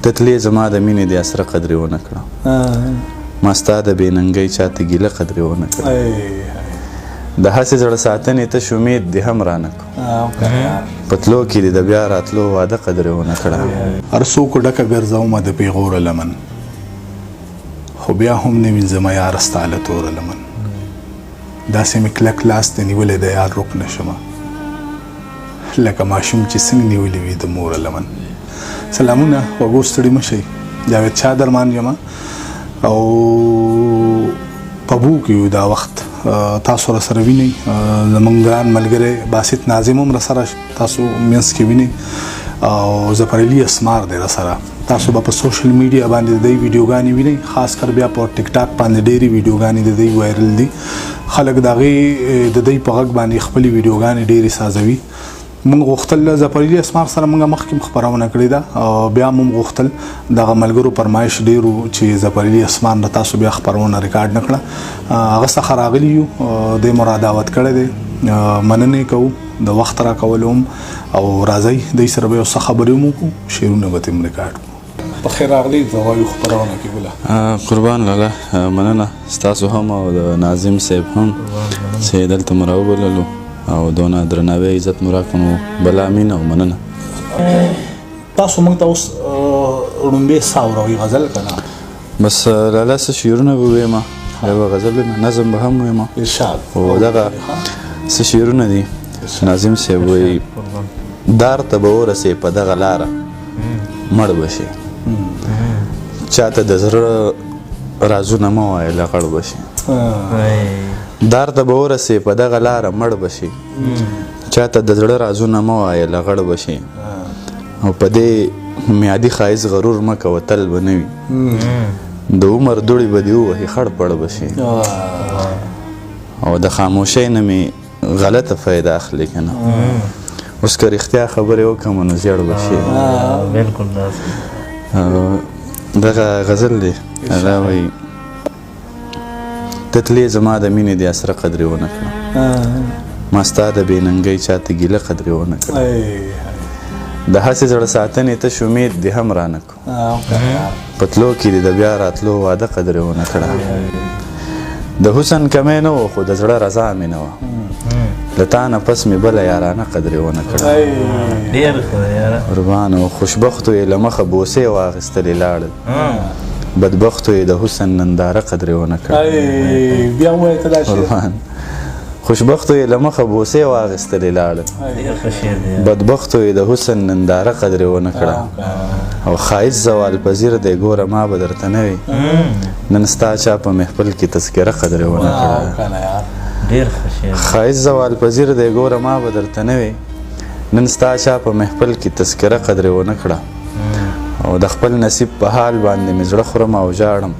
تتلې زما د مینې د اسره قدرې ونه کړه ما ستا د بې ننګۍ چاته ګیله قدرې ونه کړه د هسې زړه ساتنې تش امید دې هم رانه کړو په تلو کې دې د بیا راتلو واده قدرې ونه کړه هر څوک ډکه ګرځومه د پیغوره لمن خو بیا هم نه وینځمه یاره ستا له توره لمن داسې مې کلک لاس ته نیولی د یار رک نه شمه لکه ماشوم چې څنګه نیولی وي د موره لمن سلامونه وګو ستړي مه شئ جاوید شاه درمان یم او په بو کې یو دا وخت تاسو را سره وینئ زموږ ګران ملګری باسط ناظم هم را سره تاسو منځ کې وینئ او ظفرعلي اسمار دی را سره تاسو به په سوشل میډیا باندې د دوی ویډیوګانې وینئ خاص کر بیا په ټیک ټاک باندې ډېرې ویډیوګانې د دوی وایرل دي خلک د هغې د دوی په غږ باندې خپلې ویډیوګانې ډېرې سازوي موږ غوښتل ظفرعلي اسمار سره موږ مخکې خپرونه کړې ده او بیا موږ غوښتل دغه ملګرو فرمایش ډېرو چې ظفرعلي اسمار نه تاسو بیا خپرونه ریکارډ نه کړه هغه څخه راغلي یو دی مو را دعوت کړی دی مننې کوو د وخت را کولو هم او راځئ دوی سره به یو څه خبرې هم وکړو شعرونه به ترې ریکارډ کړو په خیر راغلی د وایو خپرونه کې ګله قربان لاله مننه ستاسو هم او د ناظم صاحب هم چې دلته مو راوبللو او دونه درناوی عزت مو راکړو نو بله مینه او مننه تاسو موږ ته اوس ړومبې سا اورئ غزل که نه بس لاله څه شعرونه به ویمه یوه غزل ویمه نظم به هم ویمه ارشاد او دغه څه شعرونه دي ناظم صاحب وایي دار ته به ورسې په دغه لاره مړ به شي چاته د زړه رازونه مه وایه لغړ به شي دار ته به ورسې په دغه لاره مړ به شي چاته د زړه رازونه مه وایه لغړ به شي او په دې میادي ښایست غرور مه کوه تل به نه وي د عمر دوړې به دې ووهي خړ پړ به شي او د خاموشۍ نه مې غلطه فایده اخلي که نه اوس که رښتیا خبرې وکړم نو زیړ به شي دغه غزل دی هغه وایي تتلې زما د مینې د اسره قدرې ونه کړه ما ستا د بې ننګۍ چاته ګیله قدرې ونه کړه د هسې زړه ساتنې تش امید دې هم رانه کړو په تلو کې دې د بیا راتلو واده قدرې ونه کړه د حسن کمی نه و خو د زړه رضا مې نه وه له تا نه پس مې بله یارانه قدرې ونه کړه قربان او خوشبختو یې له مخه بوسې واخیستلې لاړل بدبختو یې د حسن ننداره قدرې ونه کړه قربان خوشبختو یې له مخه بوسې واخیستلې لاړل بدبختو یې د حسن ننداره قدرې ونه کړه او ښایست زوال پذیر دی ګوره ما به درته نه وي نن ستا چا په محفل کې تذکره قدرې ونه کړه ښایست زوال پذیر دی ګوره ما به درته نه وي نن ستا چا په محفل کې تذکره قدرې ونه کړه او د خپل نصیب په حال باندې مې زړه خورم او ژاړم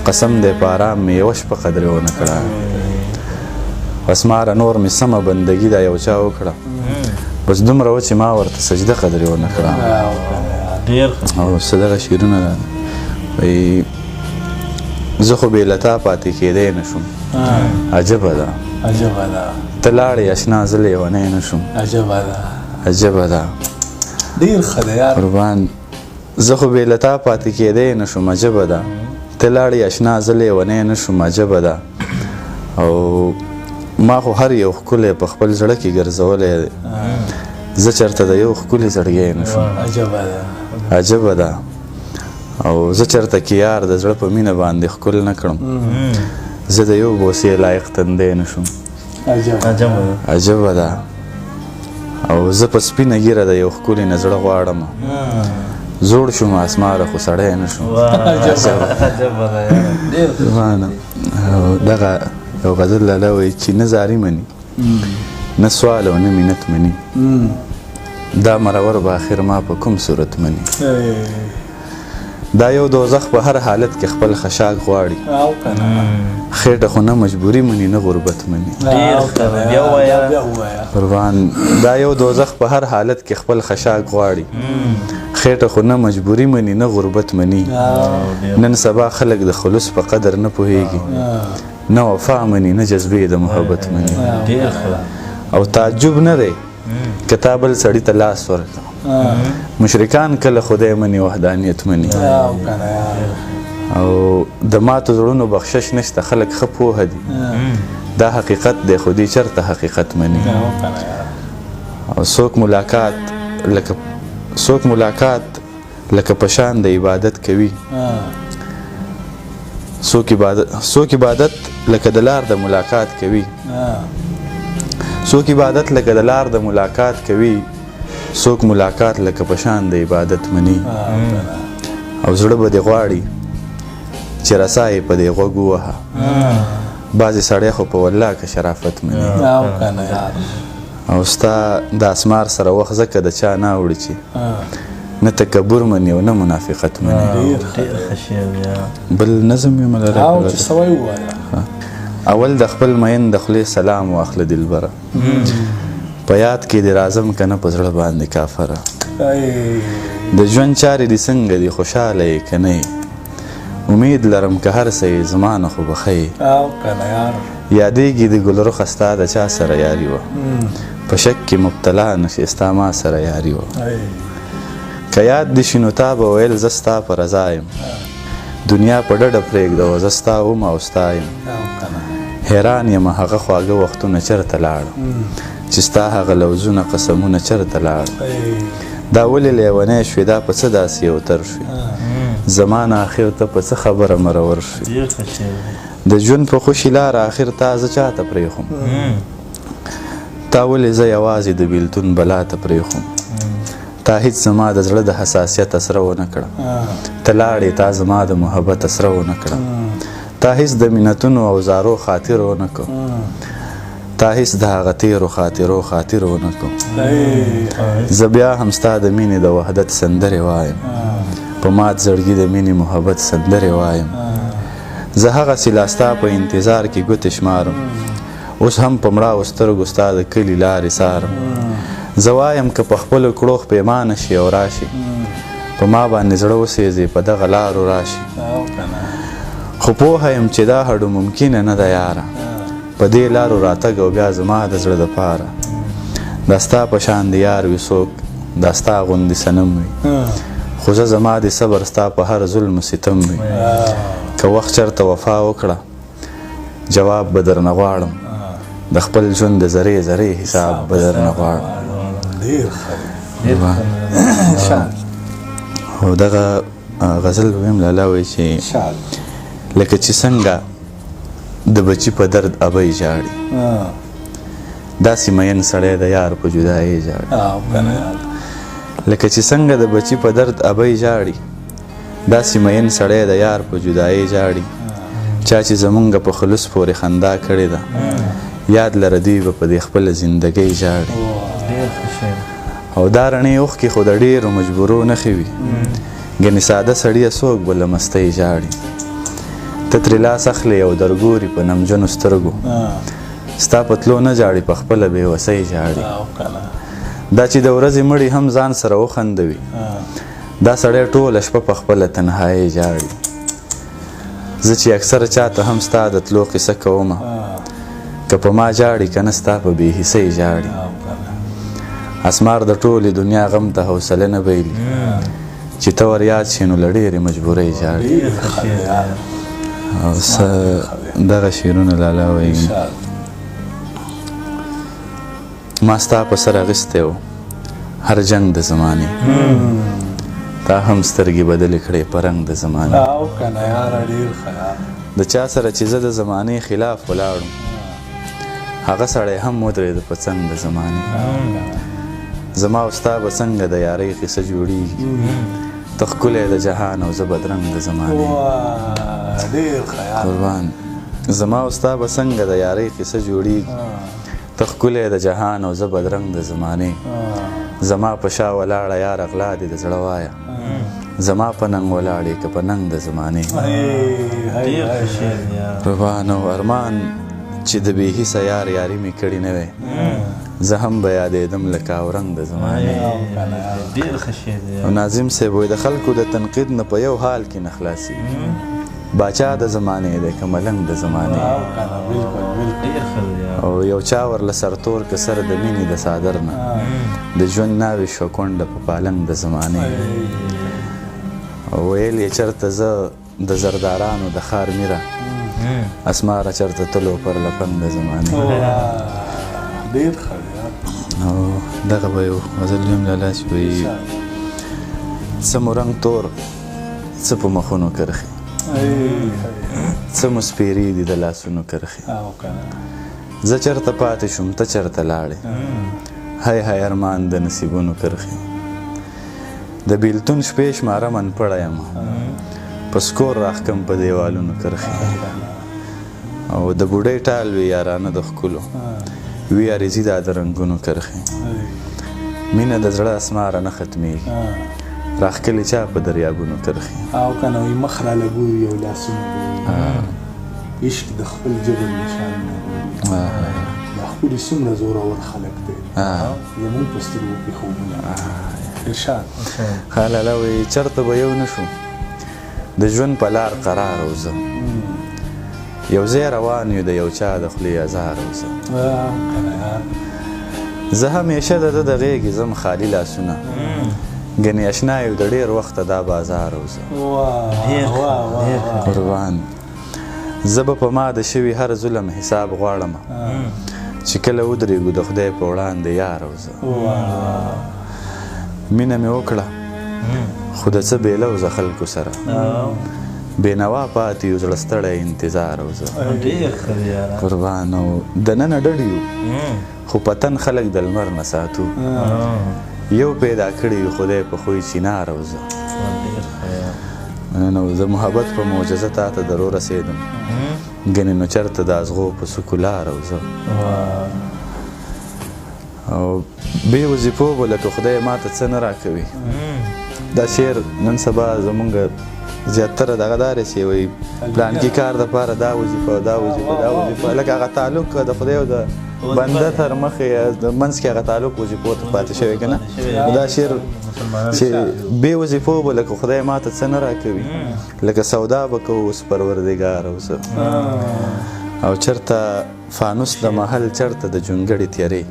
قسم دی په آرام مې یوه شپه قدرې ونه کړه بس ماره نور مې سمه بندګي دا یو چا وکړه بس دومره و چې ما ورته سجده قدرې ونه کړه او څه دغه شعرونه ده وایي زه خو بې له تا پاتې کېدی نه شوم عجبه ده ته لاړې اشنا زه لیونی نه شوم عجبه ده ډېر ښه ده یار قربان زه خو بې له تا پاتې کېدی نه شوم عجبه ده ته لاړې اشنا زه لیونی نه شوم عجبه ده او ما خو هر یو ښکلی په خپل زړه کې ګرځولی دی زه چېرته د یو ښکلي زړګی نه شوم عجبه ده او زه چېرته کې یار د زړه په مینه باندې ښکل نه کړم زه د یو بوسې لایق تندی نه شوم عجبه ده او زه په سپینه ږیره د یو ښکلي نه زړه غواړم زوړ شوم اسماره خو سړی نه شوم دغه یو غزل لاله وایي چې نه زاري مني نه سوال او نه منت مني دا مرور به آخر ما په کوم صورت مني دا یو دوزخ په هر حالت کې خپل خشاک غواړي خېټه خو نه مجبوري مني نه غربت مني قربان دا یو دوزخ په هر حالت کې خپل خشاک غواړي خېټه خو نه مجبوري مني نه غربت مني نن سبا خلک د خلوص په قدر نه پوهیږي نه وفا مني نه جذبې د محبت مني او تعجب نه دی که تا بل سړي ته لاس ورکړه مشرکان کله خدای مني وحدانیت مني او د ماتو زړونو بخشش نشته خلک ښه پوهه دي دا حقیقت دی خو دې چېرته حقیقت مني او څوک ملاقات لکه په شان د عبادت کوي څوک عبادت لکه د لار د ملاقات کوي څوک عبادت لکه د لار د ملاقات کوي څوک ملاقات لکه په شان د عبادت مني او زړه به دې غواړي چې رسا یې په دې غوږ ووهه بعضې سړی خو په والله که شرافت مني او ستا د اسمار سره وخت ځکه د چا نه اوړي چې نه تکبر مني او نه منافقت مني بل نظم یې ملره اول د خپل مین د خولې سلام واخله دلبره په یاد کې دې راځم که نه په زړه باندې کافره د ژوند چارې دې څنګه دي خوشحاله یې که نه امید لرم که هر څه یې زما نه خو به ښه یې یادېږي د ګلرخه ستا د چا سره یاري وه په شک کې مبتلا نشې ستا ما سره یاري وه که یاد دې شي نو تا به ویل زه ستا په رضا یم دنیا په ډډه پرېږدوه زه ستا وم او ستا یم حیران یم هغه خواږه وختونه چېرته لاړه چې ستا هغه لوظونه قسمونه چېرته لاړه دا ولې لیونی شوې دا په څه داسې یو تر شوې زما نه آخر ته په څه خبره مرور شوې د ژوند په خوشي لاره آخر تا زه چاته پرېښوم تا ولې زه یوازې د بېلتون بلا ته پرېښوم تا هیڅ زما د زړه د حساسیت اسره ونه کړه ته لاړې تا زما د محبت اسره ونه کړه تا هیڅ د منتونو او زارو خاطر ونه کړ تا هیڅ د هغه تیرو خاطرو خاطر ونه کړ زه بیا هم ستا د مینې د وحدت سندرې وایم په مات زړګي د مینې محبت سندرې وایم زه هغسې لا ستا په انتظار کې ګوتې شمارم اوس هم په مړاو سترګو ستا د کلي لارې څارم زه وایم که په خپلو کړو پیمانه شي او راشي په ما باندې زړه وسېځي په دغه لارو راشي خو پوهه یم چې دا هډو ممکنه نه ده یاره په دې لارو راتګ او بیا زما د زړه دپاره دا ستا په شان د یار وي څوک دا ستا غوندې صنم وي خو زه زما د صبر ستا په هر ظلم و ستم وي که وخت چېرته وفا وکړه جواب به درنه غواړم د خپل ژوند د ذرې ذرې حساب به درنه غواړم او دغه غزل ویم لالا وایي چې لکه چې څنګه د بچي په درد ابۍ ژاړي داسې مین سړی د یار په جدایۍ ژاړي لکه چې څنګه د بچي په درد ابۍ ژاړي داسې مین سړی د یار په جدایۍ ژاړي چا چې زمونږ په خلوص پورې خندا کړې ده یاد لره دوی به په دې خپله زندګۍ ژاړي او دا رڼې اوښکې خو د ډېرو مجبورو نښې وي ګنې ساده سړیه څوک به له مستۍ ژاړي ته ترې لاس اخلې او درګوري په نمجنو سترګو ستا په تلو نه ژاړي په خپله بېوسۍ ژاړي دا چې د ورځې مړي هم ځان سره وخندوي دا سړی ټوله شپه په خپله تنهایۍ ژاړي زه چې اکثر چاته هم ستا د تلو قصه کومه که په ما ژاړي که نه ستا په بې حسۍ ژاړي اسمار د ټولې دنیا غم ته حوصله نه بایلي چې ته ور یاد شي نو له ډېرې مجبورۍ ژاړي او دغه شعرونه لالا وایي ما ستا په سر اخیستی و هر جنگ د زمانې تا هم سترګې بدلې کړې په رنګ د زمانې د چا سره چې زه د زمانې خلاف ولاړم هغه سړی هم ودرېده په څنګ د زمانې زما او ستا به څنګه د یارۍ قصه جوړېږي ته ښکلی د جهان او زه بدرنګ د زمانې قربان زما او ستا به څنګه د یارۍ قصه جوړېږي ته ښکلی د جهان او زه بدرنګ د زمانې زما په شا ولاړه یاره غلا دې د زړه وایه زما په ننګ ولاړې که په ننګ د زمانې قربان او ارمان چې د بې حسه یار یاري مې کړې نه وی زه هم به یادېدم لکه اورنګ د زمانې او ناظم صاحب وایي د خلکو د تنقید نه په یو حال کې نه خلاصېږي باچا د زمانې دی که ملنګ د زمانې او یو چا ورله سرتور که سر د مینې د څادر نه د ژوند ناوې شوه کونډه په پالنګ د زمانې ویل یې چېرته زه د زردارانو د ښار میره اسماره چېرته تلو پر لپنګ د زمانې ډېر ښه او دغه به یو غزل ویم لالا چې وایي څه مو رنګ تور څه په مخونو کرښې څه مو سپېرې دي د لاسونو کرښې زه چېرته پاتې شوم ته چېرته لاړې هی هی ارمان د نصیبونو کرښې د بیلتون شپې شماره من پړی یم په سکور راښکم په دیوالونو کرښې او د بوډۍ ټال وي یارانه د ښکلو وي عریضي دا د رنګونو کرښې مینه د زړه اسماره نه ختمېږي راښکلې چا په دریابونو کرښې او که نه وي مخ راله ګوري او لاسونه ګوري عشق د خپل جبل نشان نه ګوري دا ښکلي څومره زورور خلک دی زموږ په سترګو کې خوبونه ارشاد ښه لالا وایي چېرته به یو نه شو د ژوند په لار قرار او زه یو ځای روان یو د یو چا د خولې ازار او زه همیشه د ده د غېږې ځم خالي لاسونه ګنې اشنا یو د ډېر وخته دا بازار او زه قربان زه به په ما د شوي هر ظلم حساب غواړم چې کله ودرېږو د خدای په وړاندې یار او زه مینه مې وکړه خو د څه بېلوزه خلکو سره بېنوا پاتې یو زړه ستړی انتظار او زه قربان او دننه ډډ یو خو په تن خلک د لمر نه ساتو یو پیدا کړی یو خدای په خوی چینار او زه نو زه محبت په معجزه تا ته درو رسېدم ګنې نو چېرته د ازغو په سکو لار او زه او بې وظیفو به لکه خدای ما ته څه نه راکوي دا شعر نن سبا زمونږ زیاتره دغه دارې چې وایي پلانکي کار دپاره دا وظیفه دا وظیفه دا وظیفه لکه هغه تعلق د خدای او د بنده تر مخې د منځ کې هغه تعلق وظیفو ته پاتې شوی که نه دا شعر چې بې وظیفو به لکه خدای ما ته څه نه راکوي لکه سودا به کوو اوس پروردګار او زه او چېرته فانوس د محل چېرته د جونګړې تیارې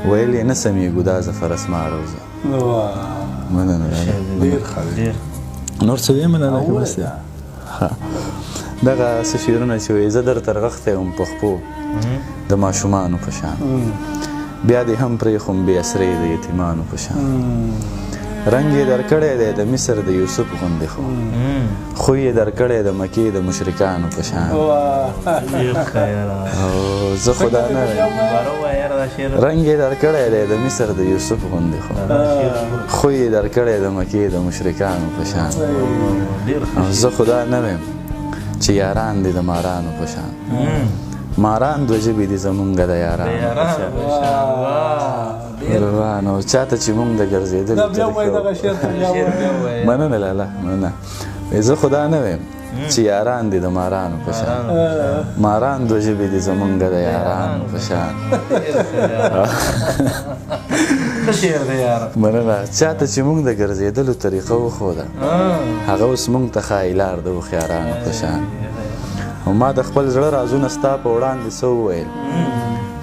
ویل یې نه سمیږو دا زفر اسمار او زه مننه نور څه ویم لالا که بس دی دغه څه شعرونه چې وایي زه درته رغښتی وم په خپو د ماشومانو په شان بیا دې هم پرېښوم بې اسرې د یتیمانو په شان رنګ یې درکړی دی د مصر د یوسف غوندې خو خوی یې درکړی د مکې د مشرکانو په شان او زه خو دا نه رنګ یې درکړی دی د مصر د یوسف غوندې خو خوی یې درکړی د مکې د مشرکانو په شان او زه خو دا نه ویم چې یاران دي د مارانو په شان ماران دوه ژبې دي زمونږ د یارانو په شان قربان او چاته چې مونږ د ګرځېدلو مننه لالا مننه زه خو دا نه ویم چې یاران دي د مارانو په شان ماران دوه ژبې دي زمونږ د یارانو په شان مننه چاته چې مونږ د ګرځېدلو طریقه وښوده هغه اوس مونږ ته ښایي لار د هوښیارانو په شان او ما د خپل زړه رازونه ستا په وړاندې څه وویل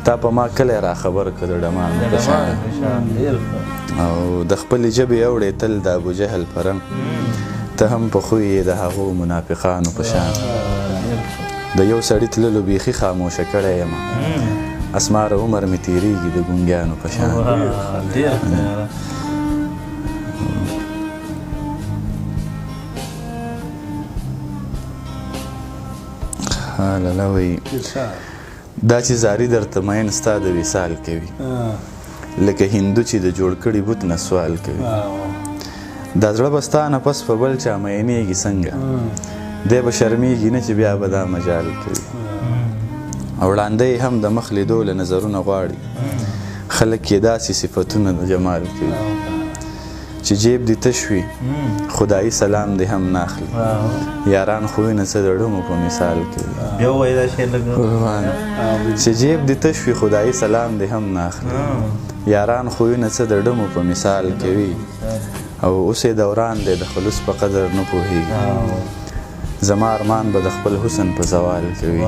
تا په ما کلی را خبر کړه د ډمانو په شان او د خپلې ژبې اوړې تل د ابوجهل په رنګ ته هم په خوی یې د هغو منافقانو په شان د یو سړي تللو بیخي خاموشه کړی یم اسماره عمر مې تېرېږي د ګونګیانو په شان لالا وایي دا چې زاری درته مین ستا د وصال کوي لکه هندو چې د جوړ کړي بت نه سوال کوي دا زړه به ستا نه پس په بل چا مینېږي څنګه دی به شرمېږي نه چې بیا به دا مجال کوي او وړاندې هم د مخ لیدو له نظرونه غواړي خلک یې داسې صفتونه د جمال کوي چې جیب دې تش وي خدایي سلام دې هم ناخلي یاران خوینه څه د ډمو په مثال کوي چې جیب دې تش وي خدایي سلام دې هم ناخلي یاران خوینه څه د ډمو په مثال کوي او اوس یې دوران دی د خلوص په قدر نه پوهېږي زما ارمان به د خپل حسن په زوال کوي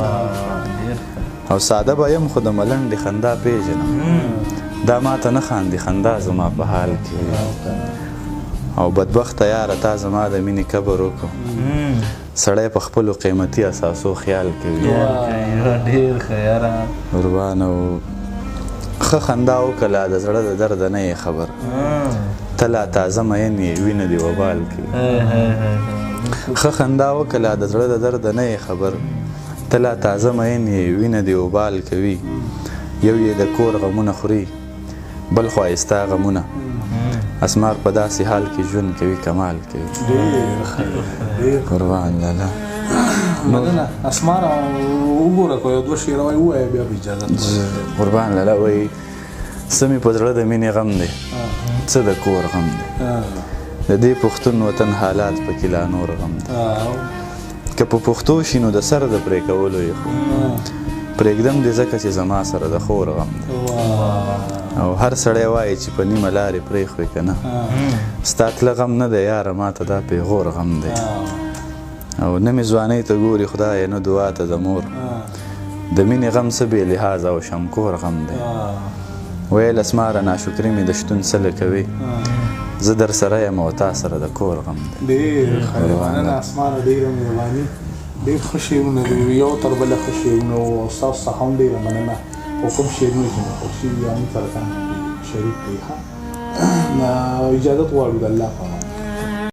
او ساده به یم خو د ملنډې خندا پیژنم دا ماته نه خاندي خندا زما په حال کې او بدبخته یاره تا زما د مینې کبر وکړو سړی په خپلو قیمتي اساسو خیال کوي ډېر ښه یاره قربان او ښه خندا وکړه د زړه د درده نه یې خبر ته لا تازه مین یې وینه دې وبال کوي ښه خندا وکړه د زړه د درده نه یې خبر ته لا تازه مین یې وینه دې وبال کوي یو یې د کور غمونه خوري بل ښایسته غمونه اسمار په داسې حال کې ژوند کوي کمال کوي قربان لالا مننه اسمار وګوره که یو دوه شعره وایي ووایه بیا به اجازه قربان لالا وایي څه مې په زړه د مینې غم دی څه د کور غم دی د دې پښتون وطن حالات پکې لا نور غم دی که په پښتو شي نو د سر د پرې کولو یې خو پرېږدم دې ځکه چې زما سره د خور غم دی او هر سړی وایي چې په نیمه لارې پرېښوي که نه ستا تله غم نه دی یاره ماته دا پیغور غم دی او نه مې ځوانۍ ته ګوري خدایه نه دعا ته د مور د مینې غم څه بې لحاظه او شمکور غم دی ویل اسماره ناشکري مې د شتون څه کوي زه در سره یم او تا سره د کور غم دی ډېر ښه مننه اسماره ډېره مهرباني ډېر ښه شعرونه دي یو تر بله ښه شعرونه وو او ستاسو څخه هم ډېره مننه او کوم شعرونه چې مو خوښ شوي یا موږ سره شریک کړي ښه اجازت غواړو د الله په امان